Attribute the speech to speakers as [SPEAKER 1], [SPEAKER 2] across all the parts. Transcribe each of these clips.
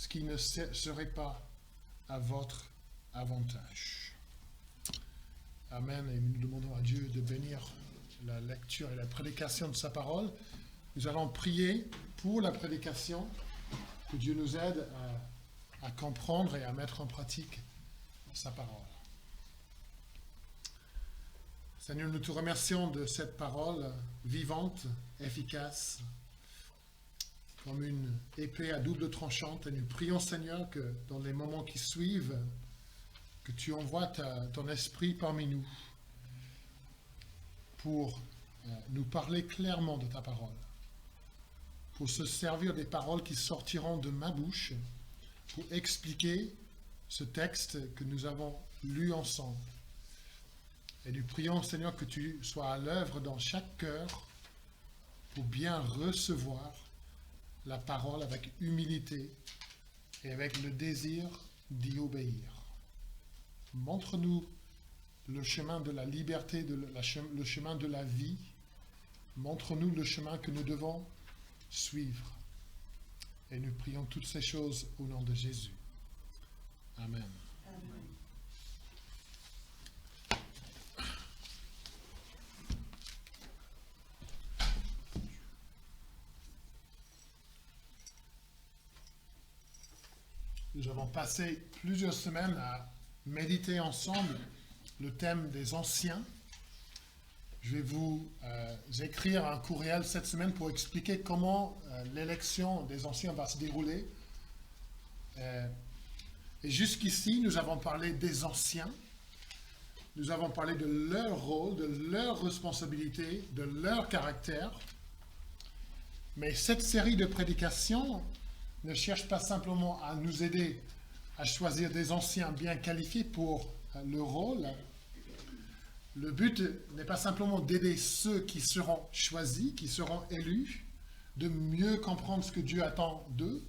[SPEAKER 1] ce qui ne serait pas à votre avantage. Amen. Et nous demandons à Dieu de bénir la lecture et la prédication de sa parole. Nous allons prier pour la prédication, que Dieu nous aide à comprendre et à mettre en pratique sa parole. Seigneur, nous te remercions de cette parole vivante, efficace, comme une épée à double tranchante. Et nous prions, Seigneur, que dans les moments qui suivent, que tu envoies ton esprit parmi nous pour nous parler clairement de ta parole, pour se servir des paroles qui sortiront de ma bouche, pour expliquer ce texte que nous avons lu ensemble. Et nous prions, Seigneur, que tu sois à l'œuvre dans chaque cœur pour bien recevoir la parole avec humilité et avec le désir d'y obéir. Montre-nous le chemin de la liberté, le chemin de la vie. Montre-nous le chemin que nous devons suivre. Et nous prions toutes ces choses au nom de Jésus. Amen. Amen. Nous avons passé plusieurs semaines à méditer ensemble le thème des anciens. Je vais vous écrire un courriel cette semaine pour expliquer comment l'élection des anciens va se dérouler. Et jusqu'ici, nous avons parlé des anciens. Nous avons parlé de leur rôle, de leur responsabilité, de leur caractère. Mais cette série de prédications ne cherche pas simplement à nous aider à choisir des anciens bien qualifiés pour le rôle. Le but n'est pas simplement d'aider ceux qui seront choisis, qui seront élus, de mieux comprendre ce que Dieu attend d'eux.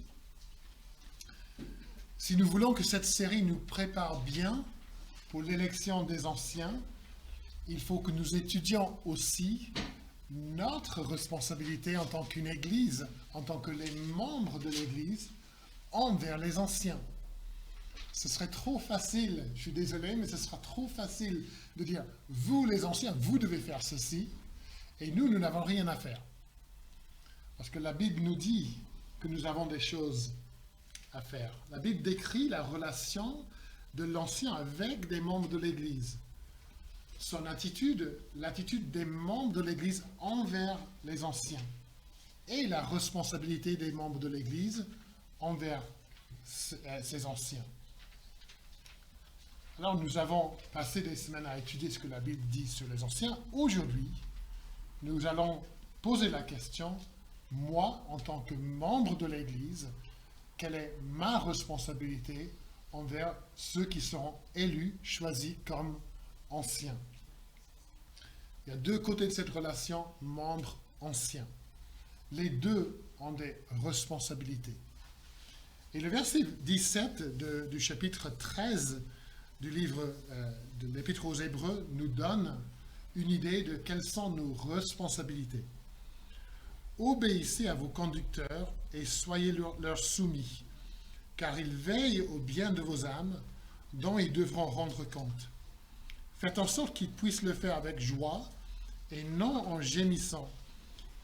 [SPEAKER 1] Si nous voulons que cette série nous prépare bien pour l'élection des anciens, il faut que nous étudions aussi notre responsabilité en tant qu'une Église, en tant que les membres de l'Église, envers les anciens. Ce serait trop facile, je suis désolé, mais ce sera trop facile de dire, vous les anciens, vous devez faire ceci, et nous n'avons rien à faire. Parce que la Bible nous dit que nous avons des choses à faire. La Bible décrit la relation de l'ancien avec des membres de l'Église. Son attitude, l'attitude des membres de l'Église envers les anciens, et la responsabilité des membres de l'Église envers ces anciens. Alors, nous avons passé des semaines à étudier ce que la Bible dit sur les anciens. Aujourd'hui, nous allons poser la question, moi, en tant que membre de l'Église, quelle est ma responsabilité envers ceux qui seront élus, choisis comme anciens? Il y a deux côtés de cette relation, membres-anciens. Les deux ont des responsabilités. Et le verset 17 du chapitre 13 du livre de l'Épître aux Hébreux nous donne une idée de quelles sont nos responsabilités. Obéissez à vos conducteurs et soyez leur soumis, car ils veillent au bien de vos âmes, dont ils devront rendre compte. Faites en sorte qu'ils puissent le faire avec joie et non en gémissant,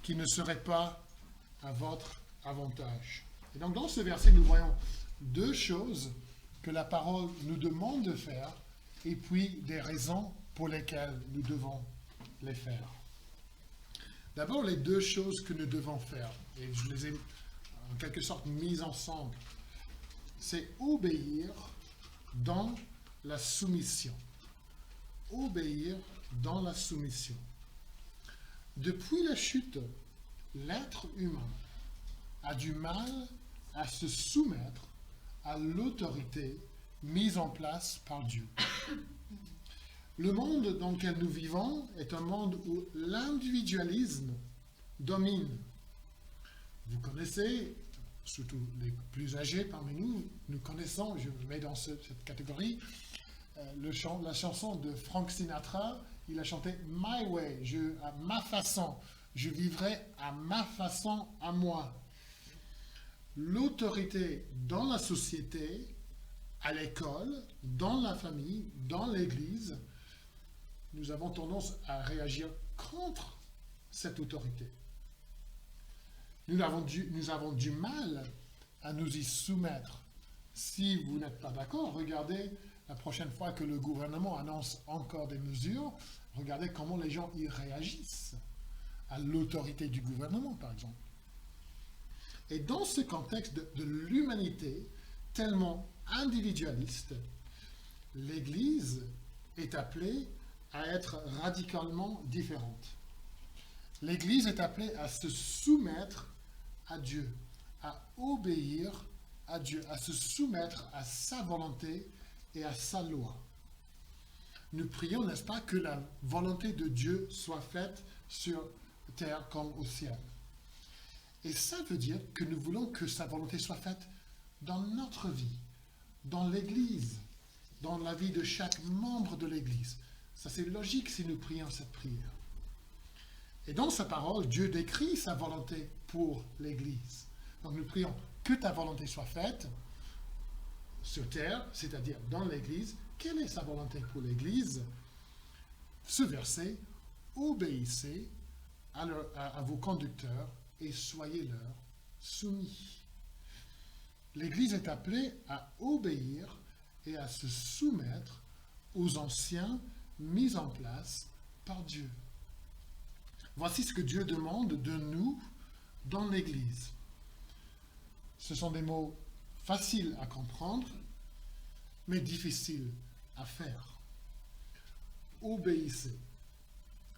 [SPEAKER 1] qui ne serait pas à votre avantage. Et donc dans ce verset, nous voyons deux choses que la parole nous demande de faire et puis des raisons pour lesquelles nous devons les faire. D'abord, les deux choses que nous devons faire, et je les ai en quelque sorte mises ensemble, c'est obéir dans la soumission. Obéir dans la soumission. Depuis la chute, l'être humain a du mal à se soumettre à l'autorité mise en place par Dieu. Le monde dans lequel nous vivons est un monde où l'individualisme domine. Vous connaissez, surtout les plus âgés parmi nous, nous connaissons, je me mets dans cette catégorie, la chanson de Frank Sinatra. Il a chanté « My way », à ma façon, je vivrai à ma façon, à moi. l'autorité dans la société, à l'école, dans la famille, dans l'Église, nous avons tendance à réagir contre cette autorité. Nous avons du mal à nous y soumettre. Si vous n'êtes pas d'accord, regardez la prochaine fois que le gouvernement annonce encore des mesures, regardez comment les gens y réagissent à l'autorité du gouvernement, par exemple. Et dans ce contexte de l'humanité tellement individualiste, l'Église est appelée à être radicalement différente. L'Église est appelée à se soumettre à Dieu, à obéir à Dieu, à se soumettre à sa volonté et à sa loi. Nous prions, n'est-ce pas, que la volonté de Dieu soit faite sur terre comme au ciel. Et ça veut dire que nous voulons que sa volonté soit faite dans notre vie, dans l'Église, dans la vie de chaque membre de l'Église. Ça, c'est logique si nous prions cette prière. Et dans sa parole, Dieu décrit sa volonté pour l'Église. Donc nous prions que ta volonté soit faite sur terre, c'est-à-dire dans l'Église. Quelle est sa volonté pour l'Église? Ce verset, obéissez à vos conducteurs et soyez-leur soumis. L'Église est appelée à obéir et à se soumettre aux anciens mis en place par Dieu. Voici ce que Dieu demande de nous dans l'Église. Ce sont des mots faciles à comprendre, mais difficiles à faire. Obéissez.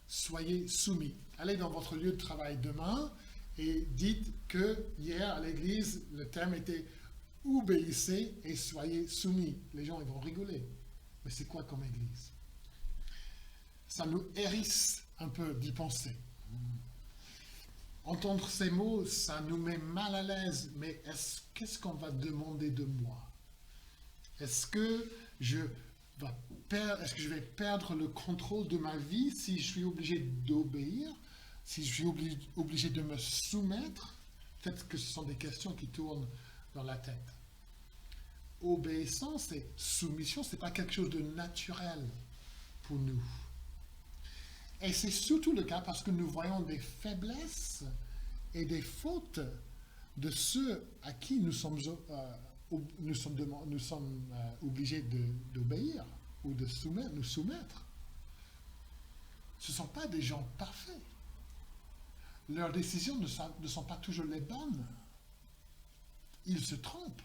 [SPEAKER 1] Soyez soumis. Allez dans votre lieu de travail demain et dites que hier à l'église, le thème était obéissez et soyez soumis. Les gens ils vont rigoler. Mais c'est quoi comme église? Ça nous hérisse un peu d'y penser. Entendre ces mots, ça nous met mal à l'aise. Mais qu'est-ce qu'on va demander de moi? Est-ce que je vais perdre le contrôle de ma vie si je suis obligé d'obéir, si je suis obligé de me soumettre? Peut-être que ce sont des questions qui tournent dans la tête. Obéissance et soumission, ce n'est pas quelque chose de naturel pour nous. Et c'est surtout le cas parce que nous voyons des faiblesses et des fautes de ceux à qui nous sommes obligés d'obéir ou de nous soumettre. Ce ne sont pas des gens parfaits. Leurs décisions ne sont pas toujours les bonnes. Ils se trompent.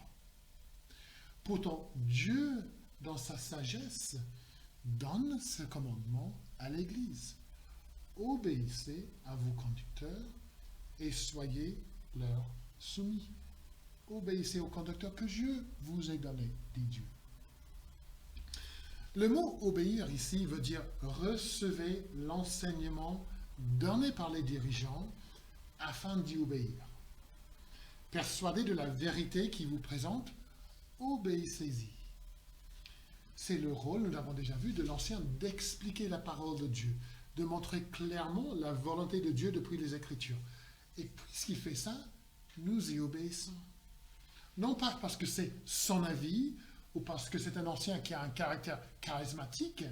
[SPEAKER 1] Pourtant, Dieu, dans sa sagesse, donne ce commandement à l'Église. Obéissez à vos conducteurs et soyez leur soumis. Obéissez au conducteur que Dieu vous ait donné, dit Dieu. Le mot obéir ici veut dire recevez l'enseignement donné par les dirigeants afin d'y obéir. Persuadés de la vérité qui vous présente, obéissez-y. C'est le rôle, nous l'avons déjà vu, de l'ancien d'expliquer la parole de Dieu, de montrer clairement la volonté de Dieu depuis les Écritures. Et puisqu'il fait ça, nous y obéissons. Non pas parce que c'est son avis ou parce que c'est un ancien qui a un caractère charismatique,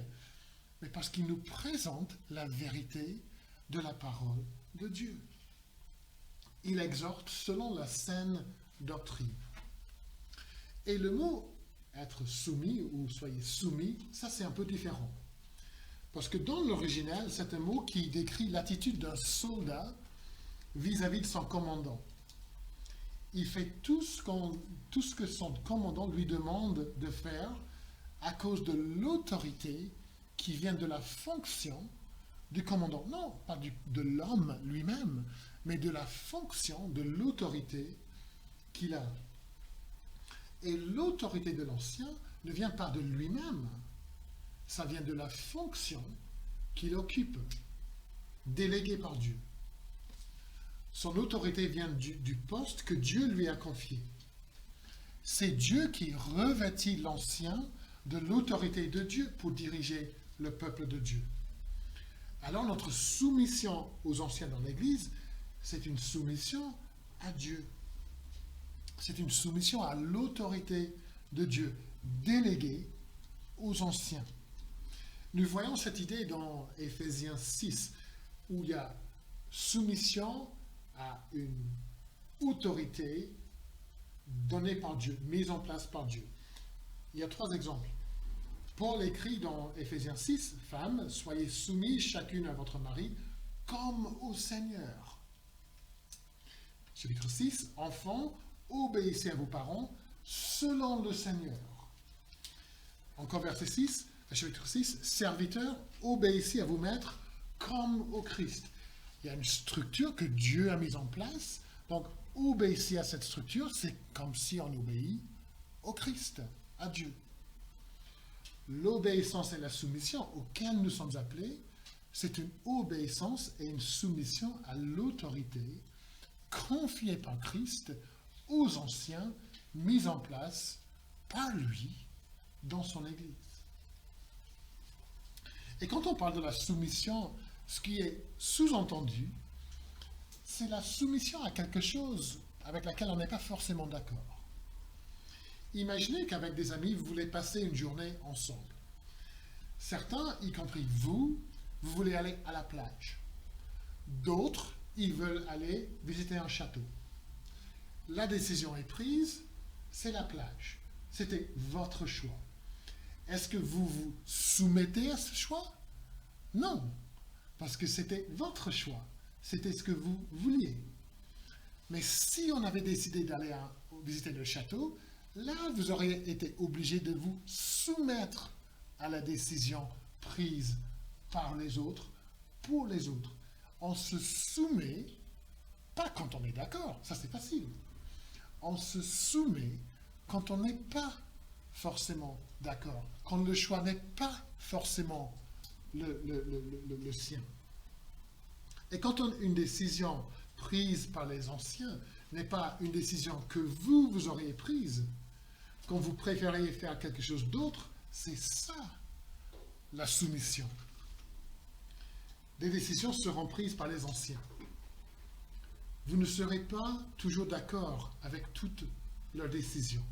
[SPEAKER 1] mais parce qu'il nous présente la vérité de la parole de Dieu. Il exhorte selon la saine doctrine. Et le mot être soumis ou soyez soumis, ça c'est un peu différent. Parce que dans l'original, c'est un mot qui décrit l'attitude d'un soldat vis-à-vis de son commandant. Il fait tout ce que son commandant lui demande de faire à cause de l'autorité qui vient de la fonction du commandant. Non, pas de l'homme lui-même, mais de la fonction, de l'autorité qu'il a. Et l'autorité de l'ancien ne vient pas de lui-même, ça vient de la fonction qu'il occupe, déléguée par Dieu. Son autorité vient du poste que Dieu lui a confié. C'est Dieu qui revêtit l'ancien de l'autorité de Dieu pour diriger le peuple de Dieu. Alors notre soumission aux anciens dans l'Église, c'est une soumission à Dieu. C'est une soumission à l'autorité de Dieu, déléguée aux anciens. Nous voyons cette idée dans Éphésiens 6, où il y a soumission à une autorité donnée par Dieu, mise en place par Dieu. Il y a 3 exemples. Paul écrit dans Éphésiens 6, « Femmes, soyez soumises chacune à votre mari, comme au Seigneur. » Chapitre 6, « Enfants, obéissez à vos parents, selon le Seigneur. » Encore verset 6, chapitre 6, « Serviteurs, obéissez à vos maîtres, comme au Christ. » Il y a une structure que Dieu a mise en place. Donc, obéissez à cette structure, c'est comme si on obéit au Christ, à Dieu. L'obéissance et la soumission auxquelles nous sommes appelés, c'est une obéissance et une soumission à l'autorité confiée par Christ aux anciens, mise en place par lui dans son Église. Et quand on parle de la soumission, ce qui est sous-entendu, c'est la soumission à quelque chose avec laquelle on n'est pas forcément d'accord. Imaginez qu'avec des amis, vous voulez passer une journée ensemble. Certains, y compris vous voulez aller à la plage. D'autres, ils veulent aller visiter un château. La décision est prise, c'est la plage. C'était votre choix. Est-ce que vous vous soumettez à ce choix? Non, parce que c'était votre choix. C'était ce que vous vouliez. Mais si on avait décidé d'aller visiter le château, là, vous auriez été obligé de vous soumettre à la décision prise par les autres, pour les autres. On se soumet, pas quand on est d'accord, ça c'est facile. On se soumet quand on n'est pas forcément d'accord, quand le choix n'est pas forcément le sien. Et quand une décision prise par les anciens n'est pas une décision que vous auriez prise, quand vous préfériez faire quelque chose d'autre, c'est ça, la soumission. Des décisions seront prises par les anciens. Vous ne serez pas toujours d'accord avec toutes leurs décisions.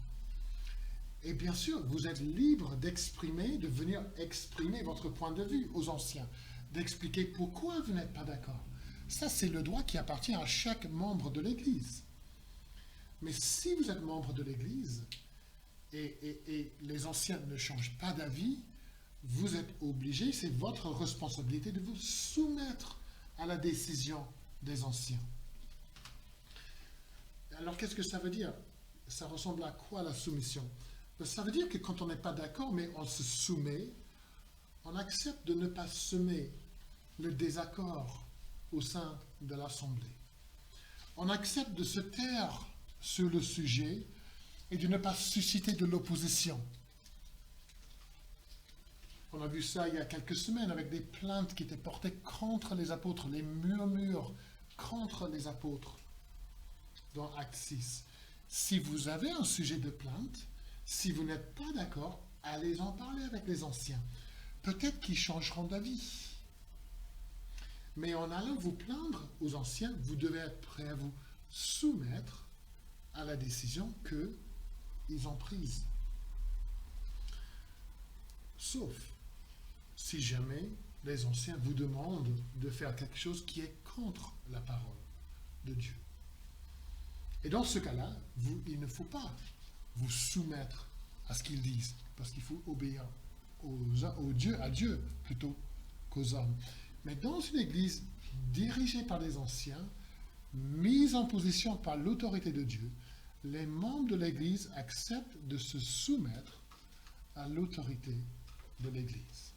[SPEAKER 1] Et bien sûr, vous êtes libre d'exprimer, de venir exprimer votre point de vue aux anciens, d'expliquer pourquoi vous n'êtes pas d'accord. Ça, c'est le droit qui appartient à chaque membre de l'Église. Mais si vous êtes membre de l'Église, et les anciens ne changent pas d'avis, vous êtes obligé, c'est votre responsabilité de vous soumettre à la décision des anciens. Alors, qu'est-ce que ça veut dire? Ça ressemble à quoi la soumission? Ça veut dire que quand on n'est pas d'accord, mais on se soumet, on accepte de ne pas semer le désaccord au sein de l'Assemblée. On accepte de se taire sur le sujet et de ne pas susciter de l'opposition. On a vu ça il y a quelques semaines avec des plaintes qui étaient portées contre les apôtres, les murmures contre les apôtres dans Acte 6. Si vous avez un sujet de plainte, si vous n'êtes pas d'accord, allez en parler avec les anciens. Peut-être qu'ils changeront d'avis. Mais en allant vous plaindre aux anciens, vous devez être prêt à vous soumettre à la décision qu'ils ont prise. Sauf si jamais les anciens vous demandent de faire quelque chose qui est contre la parole de Dieu. Et dans ce cas-là, il ne faut pas vous soumettre à ce qu'ils disent, parce qu'il faut obéir à Dieu plutôt qu'aux hommes. Mais dans une église dirigée par des anciens, mise en position par l'autorité de Dieu, les membres de l'église acceptent de se soumettre à l'autorité de l'église.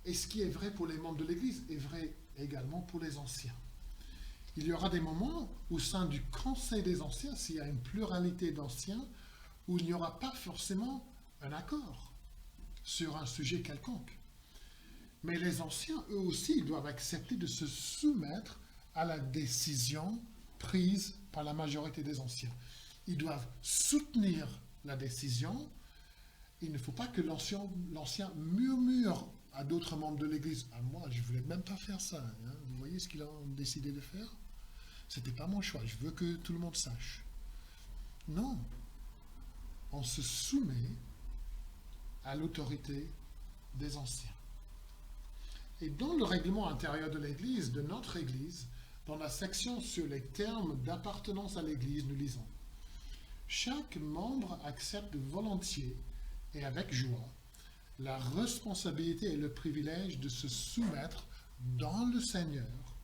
[SPEAKER 1] Et ce qui est vrai pour les membres de l'église est vrai également pour les anciens. Il y aura des moments au sein du conseil des anciens, s'il y a une pluralité d'anciens, où il n'y aura pas forcément un accord sur un sujet quelconque. Mais les anciens, eux aussi, doivent accepter de se soumettre à la décision prise par la majorité des anciens. Ils doivent soutenir la décision. Il ne faut pas que l'ancien murmure à d'autres membres de l'Église. « Ah, moi, je ne voulais même pas faire ça. Hein. Vous voyez ce qu'ils ont décidé de faire? C'était pas mon choix. Je veux que tout le monde sache. » Non, on se soumet à l'autorité des anciens. Et dans le règlement intérieur de l'Église, de notre Église, dans la section sur les termes d'appartenance à l'Église, nous lisons: chaque membre accepte volontiers et avec joie la responsabilité et le privilège de se soumettre dans le Seigneur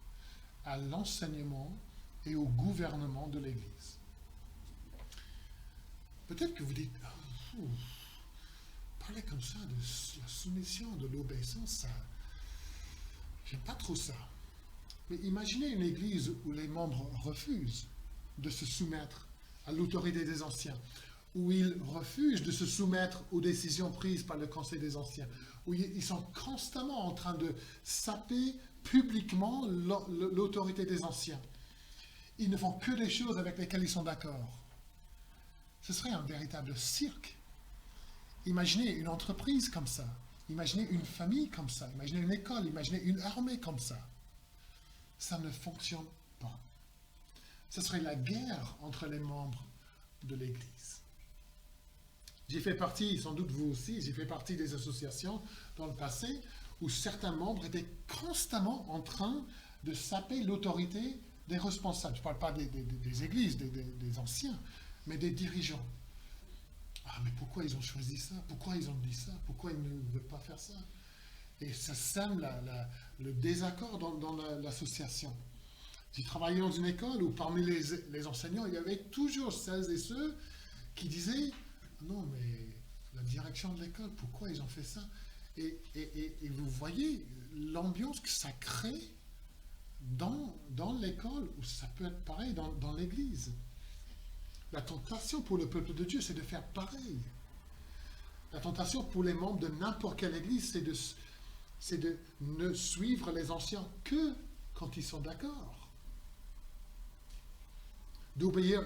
[SPEAKER 1] à l'enseignement et au gouvernement de l'Église. Peut-être que vous dites, parler comme ça de la soumission, de l'obéissance, ça, j'aime pas trop ça. Mais imaginez une église où les membres refusent de se soumettre à l'autorité des anciens, où ils refusent de se soumettre aux décisions prises par le Conseil des anciens, où ils sont constamment en train de saper publiquement l'autorité des anciens. Ils ne font que des choses avec lesquelles ils sont d'accord. Ce serait un véritable cirque. Imaginez une entreprise comme ça, imaginez une famille comme ça, imaginez une école, imaginez une armée comme ça. Ça ne fonctionne pas. Ce serait la guerre entre les membres de l'Église. J'ai fait partie, sans doute vous aussi, j'ai fait partie des associations dans le passé où certains membres étaient constamment en train de saper l'autorité des responsables. Je ne parle pas des églises, des anciens, mais des dirigeants. Ah, mais pourquoi ils ont choisi ça? Pourquoi ils ont dit ça? Pourquoi ils ne veulent pas faire ça? Et ça sème le désaccord dans l'association. J'ai travaillé dans une école où parmi les enseignants, il y avait toujours celles et ceux qui disaient « Non, mais la direction de l'école, pourquoi ils ont fait ça ?» Et vous voyez l'ambiance que ça crée dans l'école, où ça peut être pareil dans l'église. La tentation pour le peuple de Dieu, c'est de faire pareil. La tentation pour les membres de n'importe quelle église, c'est de ne suivre les anciens que quand ils sont d'accord. D'obéir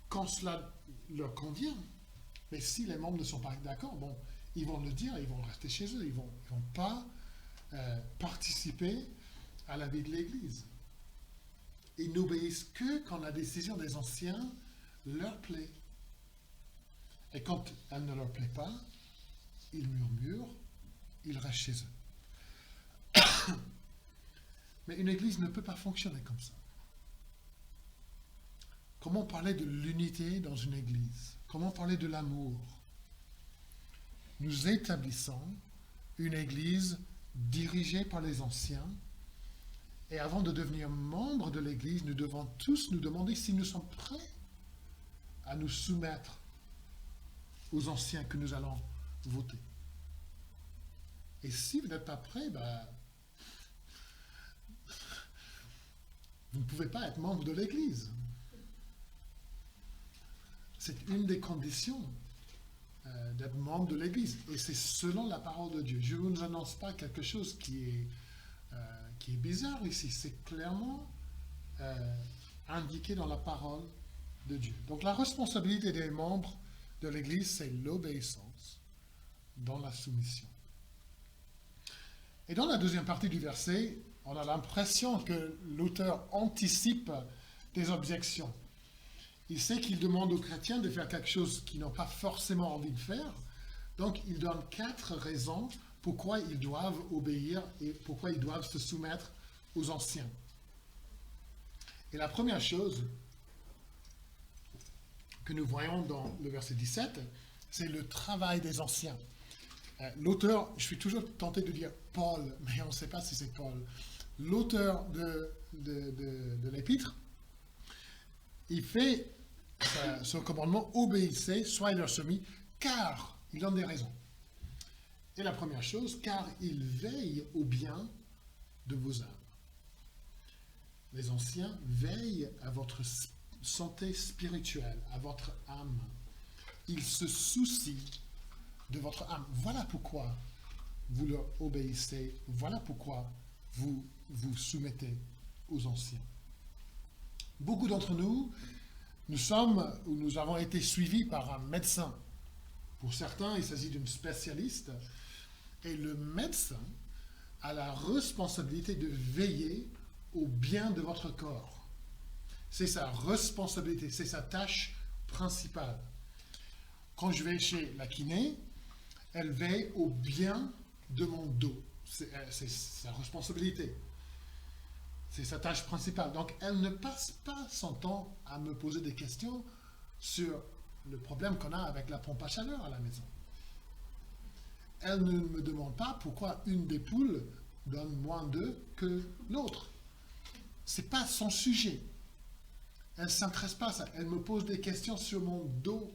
[SPEAKER 1] quand cela leur convient. Mais si les membres ne sont pas d'accord, bon, ils vont le dire, ils vont rester chez eux, ils vont pas participer à la vie de l'Église. Ils n'obéissent que quand la décision des anciens leur plaît. Et quand elle ne leur plaît pas, ils murmurent, ils restent chez eux. Mais une Église ne peut pas fonctionner comme ça. Comment parler de l'unité dans une Église? Comment parler de l'amour? Nous établissons une Église dirigée par les anciens, et avant de devenir membres de l'Église, nous devons tous nous demander si nous sommes prêts à nous soumettre aux anciens que nous allons voter. Et si vous n'êtes pas prêts, vous ne pouvez pas être membre de l'Église. C'est une des conditions d'être membre de l'Église. Et c'est selon la parole de Dieu. Je ne vous annonce pas quelque chose qui est bizarre ici. C'est clairement indiqué dans la parole de Dieu. Donc la responsabilité des membres de l'Église, c'est l'obéissance dans la soumission. Et dans la deuxième partie du verset, on a l'impression que l'auteur anticipe des objections. Il sait qu'il demande aux chrétiens de faire quelque chose qu'ils n'ont pas forcément envie de faire. Donc, il donne 4 raisons pourquoi ils doivent obéir et pourquoi ils doivent se soumettre aux anciens. Et la première chose que nous voyons dans le verset 17, c'est le travail des anciens. L'auteur, je suis toujours tenté de dire Paul, mais on ne sait pas si c'est Paul. L'auteur de l'épître, il fait son commandement, obéissez, soyez leur soumis, car il donne des raisons. Et la première chose, car il veille au bien de vos âmes. Les anciens veillent à votre santé spirituelle, à votre âme. Ils se soucient de votre âme. Voilà pourquoi vous leur obéissez. Voilà pourquoi vous vous soumettez aux anciens. Beaucoup d'entre nous, nous avons été suivis par un médecin. Pour certains, il s'agit d'une spécialiste. Et le médecin a la responsabilité de veiller au bien de votre corps. C'est sa responsabilité, c'est sa tâche principale. Quand je vais chez la kiné, elle veille au bien de mon dos. C'est sa responsabilité. C'est sa tâche principale. Donc, elle ne passe pas son temps à me poser des questions sur le problème qu'on a avec la pompe à chaleur à la maison. Elle ne me demande pas pourquoi une des poules donne moins d'œufs que l'autre. Ce n'est pas son sujet. Elle ne s'intéresse pas à ça. Elle me pose des questions sur mon dos.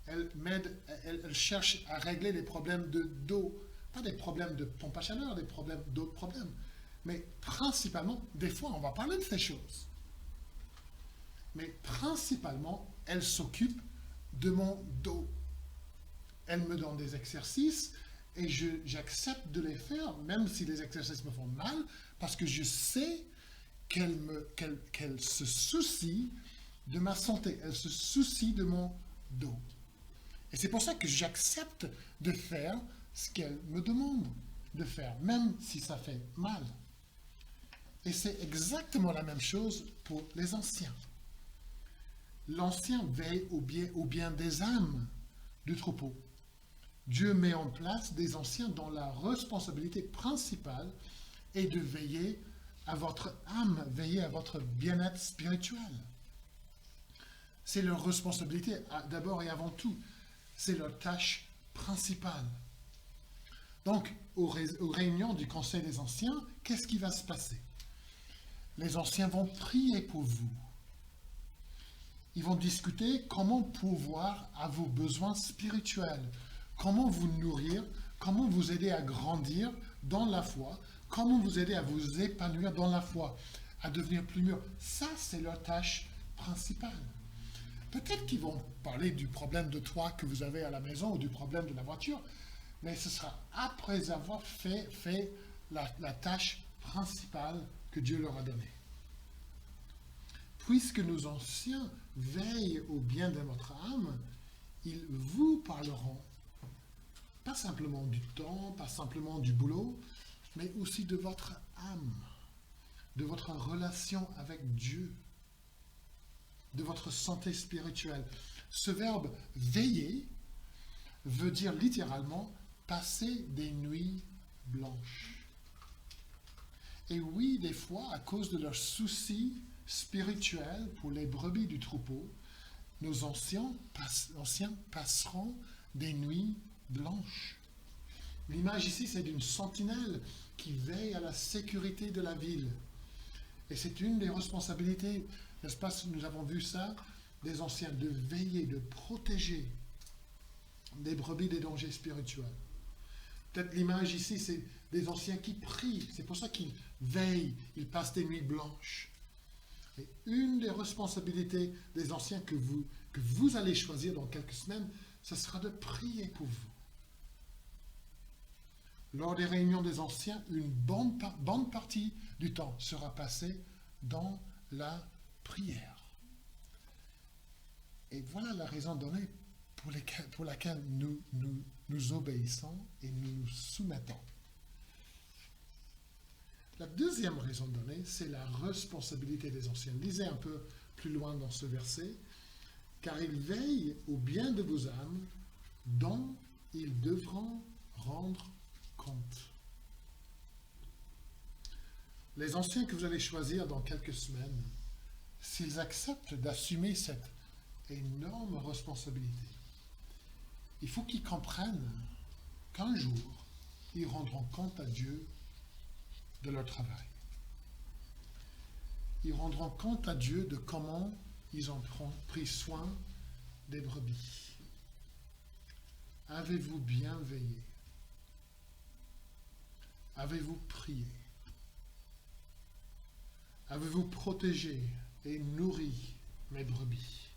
[SPEAKER 1] Elle m'aide, elle cherche à régler les problèmes de dos. Pas des problèmes de pompe à chaleur, d'autres problèmes. Mais principalement, des fois, on va parler de ces choses. Mais principalement, elle s'occupe de mon dos. Elle me donne des exercices et j'accepte de les faire, même si les exercices me font mal, parce que je sais qu'elle se soucie de ma santé, elle se soucie de mon dos. Et c'est pour ça que j'accepte de faire ce qu'elle me demande de faire, même si ça fait mal. Et c'est exactement la même chose pour les anciens. L'ancien veille au bien des âmes du troupeau. Dieu met en place des anciens dont la responsabilité principale est de veiller à votre âme, veiller à votre bien-être spirituel. C'est leur responsabilité d'abord et avant tout. C'est leur tâche principale. Donc, aux réunions du Conseil des Anciens, qu'est-ce qui va se passer? Les anciens vont prier pour vous. Ils vont discuter comment pourvoir à vos besoins spirituels, comment vous nourrir, comment vous aider à grandir dans la foi, comment vous aider à vous épanouir dans la foi, à devenir plus mûr. Ça, c'est leur tâche principale. Peut-être qu'ils vont parler du problème de toit que vous avez à la maison ou du problème de la voiture, mais ce sera après avoir fait la tâche principale que Dieu leur a donnée. Puisque nos anciens veillent au bien de votre âme, ils vous parleront, pas simplement du temps, pas simplement du boulot, mais aussi de votre âme, de votre relation avec Dieu, de votre santé spirituelle. Ce verbe « veiller » veut dire littéralement « passer des nuits blanches ». Et oui, des fois, à cause de leurs soucis spirituels pour les brebis du troupeau, nos anciens passeront des nuits blanches. L'image ici, c'est d'une sentinelle qui veille à la sécurité de la ville. Et c'est une des responsabilités, n'est-ce pas, nous avons vu ça, des anciens, de veiller, de protéger des brebis des dangers spirituels. Peut-être l'image ici, c'est des anciens qui prient, c'est pour ça qu'ils veillent, ils passent des nuits blanches. Et une des responsabilités des anciens que vous allez choisir dans quelques semaines, ce sera de prier pour vous. Lors des réunions des anciens, une bonne partie du temps sera passée dans la prière. Et voilà la raison donnée pour laquelle nous obéissons et nous nous soumettons. La deuxième raison donnée, c'est la responsabilité des anciens. Lisez un peu plus loin dans ce verset. Car ils veillent au bien de vos âmes, dont ils devront rendre compte. Les anciens que vous allez choisir dans quelques semaines, s'ils acceptent d'assumer cette énorme responsabilité, il faut qu'ils comprennent qu'un jour, ils rendront compte à Dieu de leur travail. Ils rendront compte à Dieu de comment ils ont pris soin des brebis. Avez-vous bien veillé? Avez-vous prié? Avez-vous protégé et nourri mes brebis?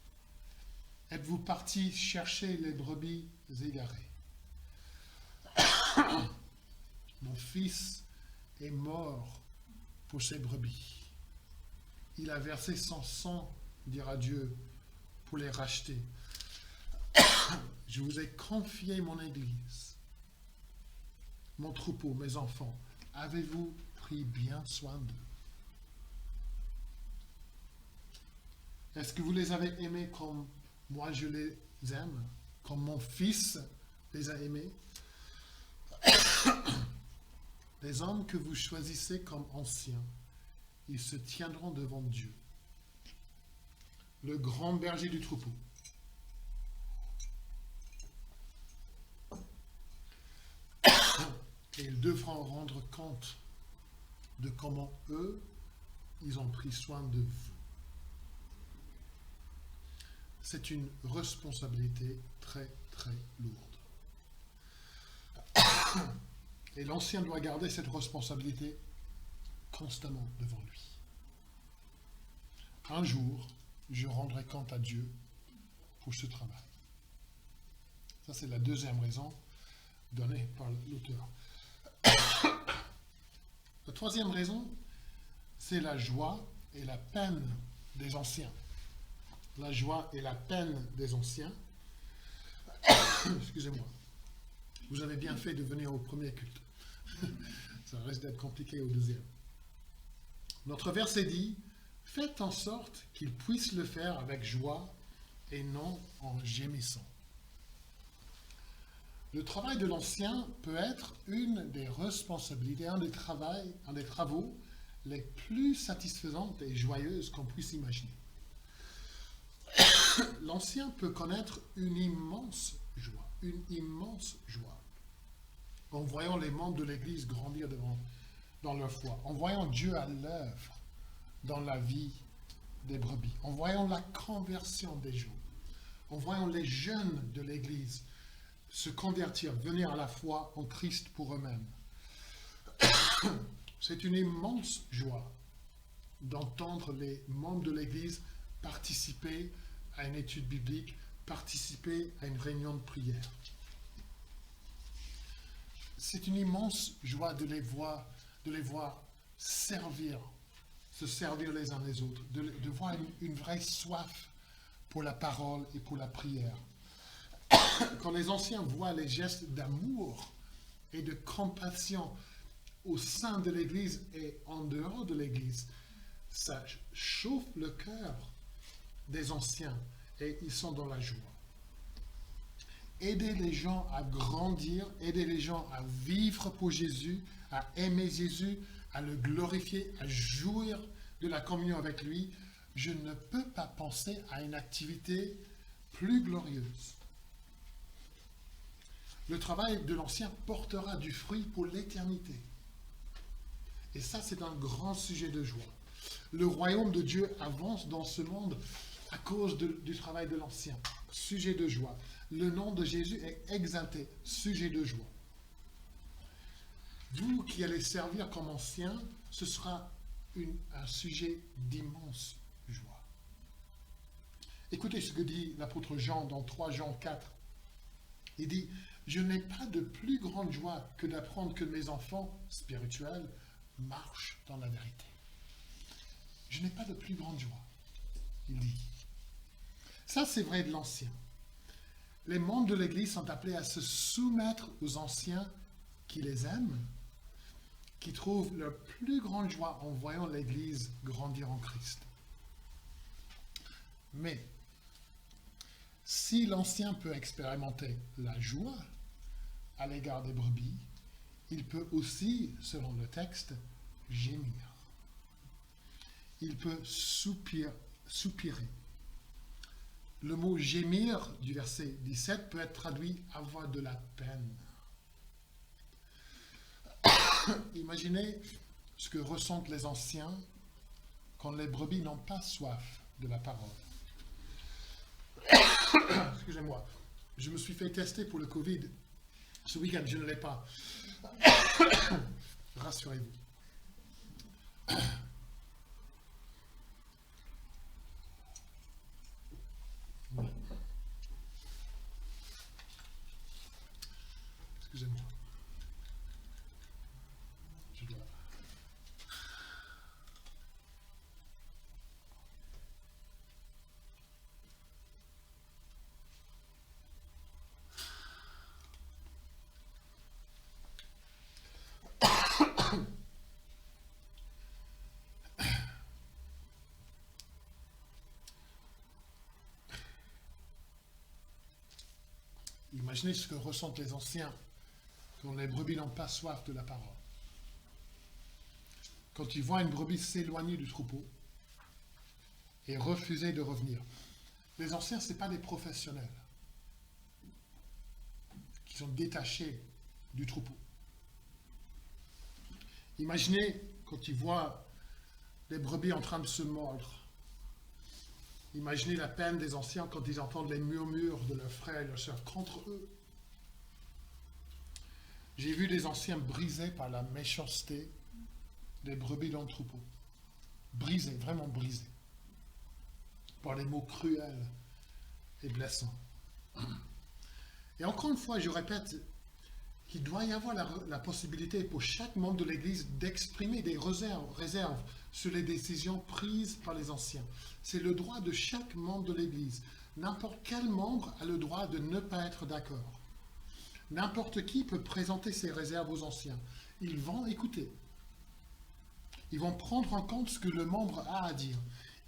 [SPEAKER 1] Êtes-vous parti chercher les brebis égarées? Mon fils est mort pour ses brebis. Il a versé son sang, dira Dieu, pour les racheter. Je vous ai confié mon Église, mon troupeau, mes enfants. Avez-vous pris bien soin d'eux? Est-ce que vous les avez aimés comme moi je les aime, comme mon Fils les a aimés. Les hommes que vous choisissez comme anciens, ils se tiendront devant Dieu, le grand berger du troupeau. Et ils devront rendre compte de comment eux, ils ont pris soin de vous. C'est une responsabilité très, très lourde. Et l'ancien doit garder cette responsabilité constamment devant lui. Un jour, je rendrai compte à Dieu pour ce travail. Ça, c'est la deuxième raison donnée par l'auteur. La troisième raison, c'est la joie et la peine des anciens. La joie et la peine des anciens. Excusez-moi. Vous avez bien fait de venir au premier culte. Ça risque d'être compliqué au deuxième. Notre verset dit, « Faites en sorte qu'ils puissent le faire avec joie et non en gémissant. » Le travail de l'ancien peut être une des responsabilités, un des travaux les plus satisfaisantes et joyeuses qu'on puisse imaginer. L'ancien peut connaître une immense joie, en voyant les membres de l'Église grandir dans leur foi, en voyant Dieu à l'œuvre dans la vie des brebis, en voyant la conversion des gens, en voyant les jeunes de l'Église se convertir, venir à la foi en Christ pour eux-mêmes. C'est une immense joie d'entendre les membres de l'Église participer à une étude biblique, participer à une réunion de prière. C'est une immense joie de les voir servir, se servir les uns les autres, de voir une vraie soif pour la parole et pour la prière. Quand les anciens voient les gestes d'amour et de compassion au sein de l'Église et en dehors de l'Église, ça chauffe le cœur des anciens et ils sont dans la joie. Aider les gens à grandir, aider les gens à vivre pour Jésus, à aimer Jésus, à le glorifier, à jouir de la communion avec lui, je ne peux pas penser à une activité plus glorieuse. Le travail de l'ancien portera du fruit pour l'éternité. Et ça, c'est un grand sujet de joie. Le royaume de Dieu avance dans ce monde à cause du travail de l'ancien. Sujet de joie. Le nom de Jésus est exalté. Sujet de joie. Vous qui allez servir comme ancien, ce sera un sujet d'immense joie. Écoutez ce que dit l'apôtre Jean dans 3 Jean 4. Il dit, « Je n'ai pas de plus grande joie que d'apprendre que mes enfants spirituels marchent dans la vérité. » Je n'ai pas de plus grande joie, il dit. Ça, c'est vrai de l'ancien. Les membres de l'Église sont appelés à se soumettre aux anciens qui les aiment, qui trouvent leur plus grande joie en voyant l'Église grandir en Christ. Mais, si l'ancien peut expérimenter la joie à l'égard des brebis, il peut aussi, selon le texte, gémir. Il peut soupirer. Le mot gémir du verset 17 peut être traduit avoir de la peine. Imaginez ce que ressentent les anciens quand les brebis n'ont pas soif de la parole. Excusez-moi, je me suis fait tester pour le Covid. Ce week-end, je ne l'ai pas. Rassurez-vous. Excusez-moi. Je dois... Imaginez ce que ressentent les anciens quand les brebis n'ont pas soif de la parole. Quand ils voient une brebis s'éloigner du troupeau et refuser de revenir. Les anciens, ce n'est pas des professionnels qui sont détachés du troupeau. Imaginez quand ils voient les brebis en train de se mordre. Imaginez la peine des anciens quand ils entendent les murmures de leurs frères et leurs sœurs contre eux. J'ai vu des anciens brisés par la méchanceté des brebis dans le troupeau. Brisés, vraiment brisés. Par les mots cruels et blessants. Et encore une fois, je répète, qu'il doit y avoir la possibilité pour chaque membre de l'Église d'exprimer des réserves sur les décisions prises par les anciens. C'est le droit de chaque membre de l'Église. N'importe quel membre a le droit de ne pas être d'accord. N'importe qui peut présenter ses réserves aux anciens. Ils vont écouter. Ils vont prendre en compte ce que le membre a à dire.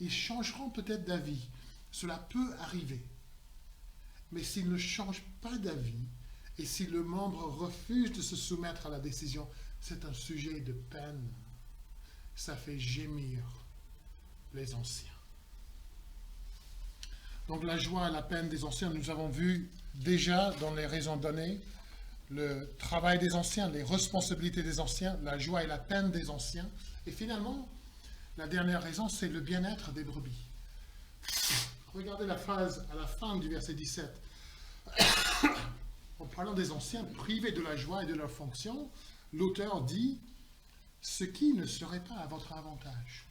[SPEAKER 1] Ils changeront peut-être d'avis. Cela peut arriver. Mais s'ils ne changent pas d'avis, et si le membre refuse de se soumettre à la décision, c'est un sujet de peine. Ça fait gémir les anciens. Donc la joie et la peine des anciens, nous avons vu déjà dans les raisons données, le travail des anciens, les responsabilités des anciens, la joie et la peine des anciens. Et finalement, la dernière raison, c'est le bien-être des brebis. Regardez la phrase à la fin du verset 17. En parlant des anciens privés de la joie et de leur fonction, l'auteur dit « ce qui ne serait pas à votre avantage ».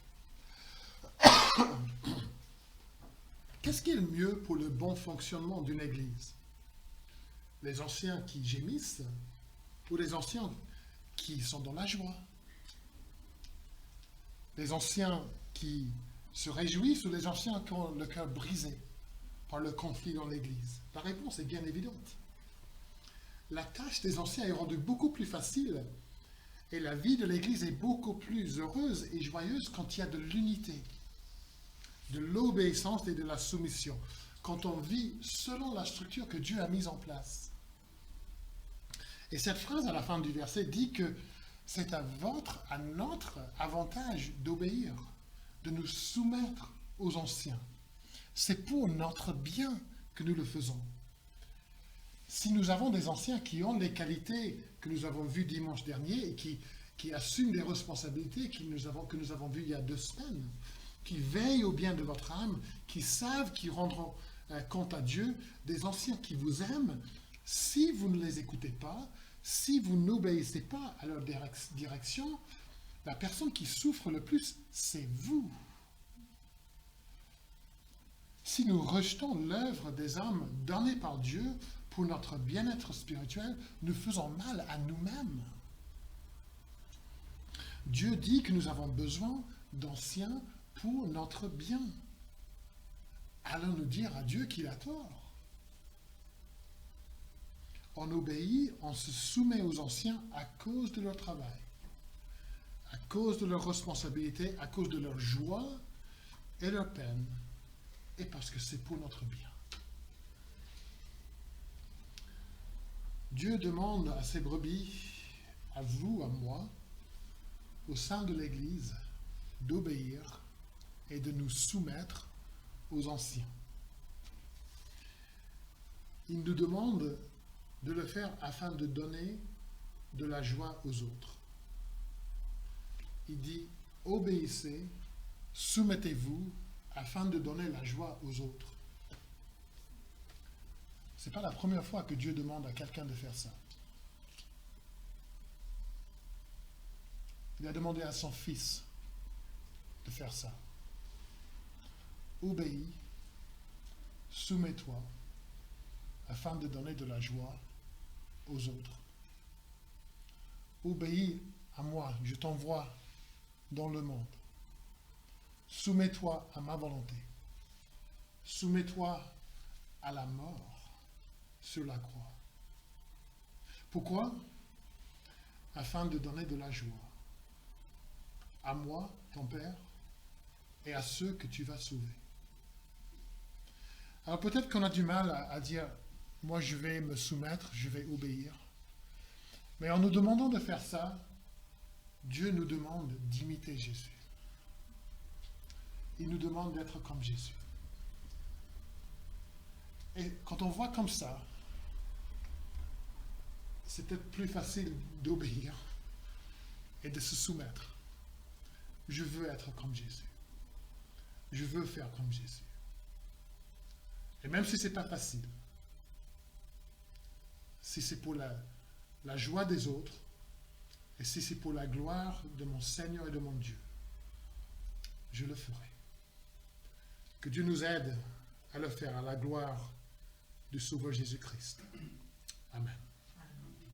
[SPEAKER 1] Qu'est-ce qui est le mieux pour le bon fonctionnement d'une église? Les anciens qui gémissent ou les anciens qui sont dans la joie? Les anciens qui se réjouissent ou les anciens qui ont le cœur brisé par le conflit dans l'église? La réponse est bien évidente. La tâche des anciens est rendue beaucoup plus facile et la vie de l'Église est beaucoup plus heureuse et joyeuse quand il y a de l'unité, de l'obéissance et de la soumission, quand on vit selon la structure que Dieu a mise en place. Et cette phrase à la fin du verset dit que c'est à notre avantage d'obéir, de nous soumettre aux anciens. C'est pour notre bien que nous le faisons. Si nous avons des anciens qui ont les qualités que nous avons vues dimanche dernier et qui assument les responsabilités que nous avons vues il y a 2 semaines, qui veillent au bien de votre âme, qui savent qu'ils rendront compte à Dieu, des anciens qui vous aiment, si vous ne les écoutez pas, si vous n'obéissez pas à leur direction, la personne qui souffre le plus, c'est vous. Si nous rejetons l'œuvre des hommes donnée par Dieu pour notre bien-être spirituel, nous faisons mal à nous-mêmes. Dieu dit que nous avons besoin d'anciens pour notre bien. Allons-nous dire à Dieu qu'il a tort? On obéit, on se soumet aux anciens à cause de leur travail, à cause de leur responsabilité, à cause de leur joie et leur peine, et parce que c'est pour notre bien. Dieu demande à ses brebis, à vous, à moi, au sein de l'Église, d'obéir et de nous soumettre aux anciens. Il nous demande de le faire afin de donner de la joie aux autres. Il dit, obéissez, soumettez-vous afin de donner la joie aux autres. Ce n'est pas la première fois que Dieu demande à quelqu'un de faire ça. Il a demandé à son fils de faire ça. Obéis, soumets-toi, afin de donner de la joie aux autres. Obéis à moi, je t'envoie dans le monde. Soumets-toi à ma volonté. Soumets-toi à la mort sur la croix. Pourquoi? Afin de donner de la joie à moi, ton Père, et à ceux que tu vas sauver. Alors peut-être qu'on a du mal à dire, moi je vais me soumettre, je vais obéir. Mais en nous demandant de faire ça, Dieu nous demande d'imiter Jésus. Il nous demande d'être comme Jésus. Et quand on voit comme ça, c'est peut-être plus facile d'obéir et de se soumettre. Je veux être comme Jésus. Je veux faire comme Jésus. Et même si ce n'est pas facile, si c'est pour la joie des autres, et si c'est pour la gloire de mon Seigneur et de mon Dieu, je le ferai. Que Dieu nous aide à le faire à la gloire du Sauveur Jésus-Christ. Amen.